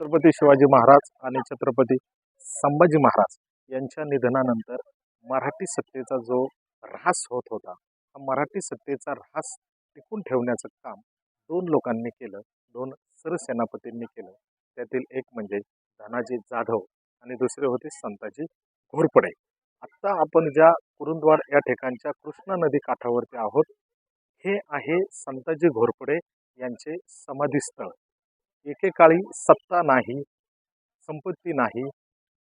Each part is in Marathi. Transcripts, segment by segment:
छत्रपती शिवाजी महाराज आणि छत्रपती संभाजी महाराज यांच्या निधनानंतर मराठी सत्तेचा जो ऱ्हास होत होता, हा मराठी सत्तेचा ऱ्हास टिकून ठेवण्याचं काम दोन लोकांनी केलं, दोन सरसेनापतींनी केलं. त्यातील एक म्हणजे धनाजी जाधव आणि दुसरे होते संताजी घोरपडे. आत्ता आपण ज्या कुरुंदवाड या ठिकाणच्या कृष्णा नदी काठावरती आहोत, हे आहे संताजी घोरपडे यांचे समाधीस्थळ. एकेकाळी सत्ता नाही, संपत्ती नाही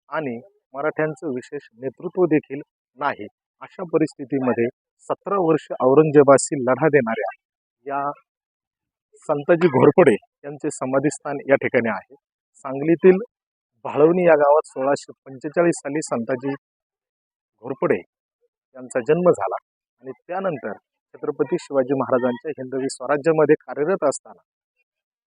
आणि मराठ्यांचं विशेष नेतृत्व देखील नाही, अशा परिस्थितीमध्ये 17 वर्ष औरंगजेबाशी लढा देणाऱ्या या संताजी घोरपडे यांचे समाधीस्थान या ठिकाणी आहे. सांगलीतील भाळवणी या गावात 1645 साली संताजी घोरपडे यांचा जन्म झाला आणि त्यानंतर छत्रपती शिवाजी महाराजांच्या हिंदवी स्वराज्यामध्ये कार्यरत असताना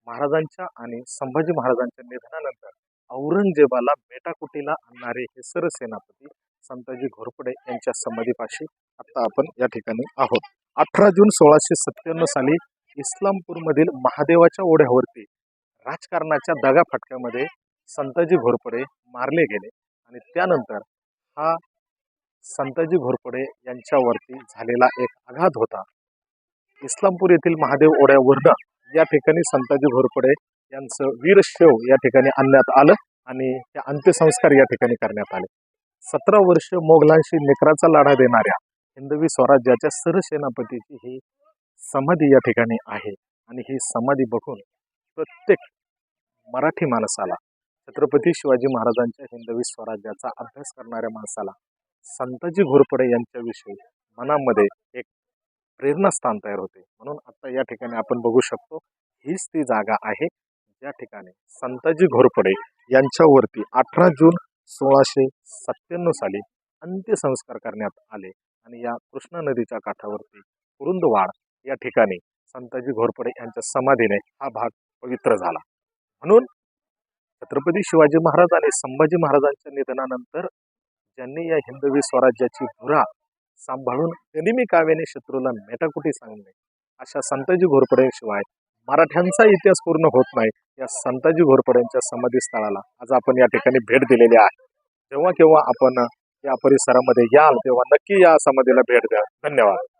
महाराजांच्या आणि संभाजी महाराजांच्या निधनानंतर औरंगजेबाला मेटाकुटीला आणणारे हे सरसेनापती संताजी घोरपडे यांच्या समाधीपाशी आता आपण या ठिकाणी आहोत. 18 जून 1697 साली इस्लामपूरमधील महादेवाच्या ओढ्यावरती राजकारणाच्या दगाफटक्यामध्ये संताजी घोरपडे मारले गेले आणि त्यानंतर हा संताजी घोरपडे यांच्यावरती झालेला एक आघात होता. इस्लामपूर येथील महादेव ओढ्यावरनं या ठिकाणी संताजी घोरपडे यांचं वीरशैव या ठिकाणी आणण्यात आलं आणि ते अंत्यसंस्कार या ठिकाणी करण्यात आले. 17 वर्ष मोगलांशी निकराचा लढा देणाऱ्या हिंदवी स्वराज्याच्या सरसेनापतीची ही समाधी या ठिकाणी आहे आणि ही समाधी बघून प्रत्येक मराठी माणसाला, छत्रपती शिवाजी महाराजांच्या हिंदवी स्वराज्याचा अभ्यास करणाऱ्या माणसाला संताजी घोरपडे यांच्याविषयी मनामध्ये एक प्रेरणास्थान तयार होते. म्हणून आता या ठिकाणी आपण बघू शकतो, हीच ती जागा आहे ज्या ठिकाणी संताजी घोरपडे यांच्यावरती 18 जून 1697 साली अंत्यसंस्कार करण्यात आले आणि या कृष्णा नदीच्या काठावरती कुरुंदवाड या ठिकाणी संताजी घोरपडे यांच्या समाधीने हा भाग पवित्र झाला. म्हणून छत्रपती शिवाजी महाराज आणि संभाजी महाराजांच्या निधनानंतर ज्यांनी या हिंदवी स्वराज्याची धुरा सांभाळून गनिमी काव्याने शत्रूला मेटाकुटी सांगणे, अशा संताजी घोरपड्यांशिवाय मराठ्यांचा इतिहास पूर्ण होत नाही. या संताजी घोरपड्यांच्या समाधीस्थळाला आज आपण या ठिकाणी भेट दिलेली आहे. जेव्हा केव्हा आपण या परिसरामध्ये याल तेव्हा नक्की या समाधीला भेट द्या. धन्यवाद.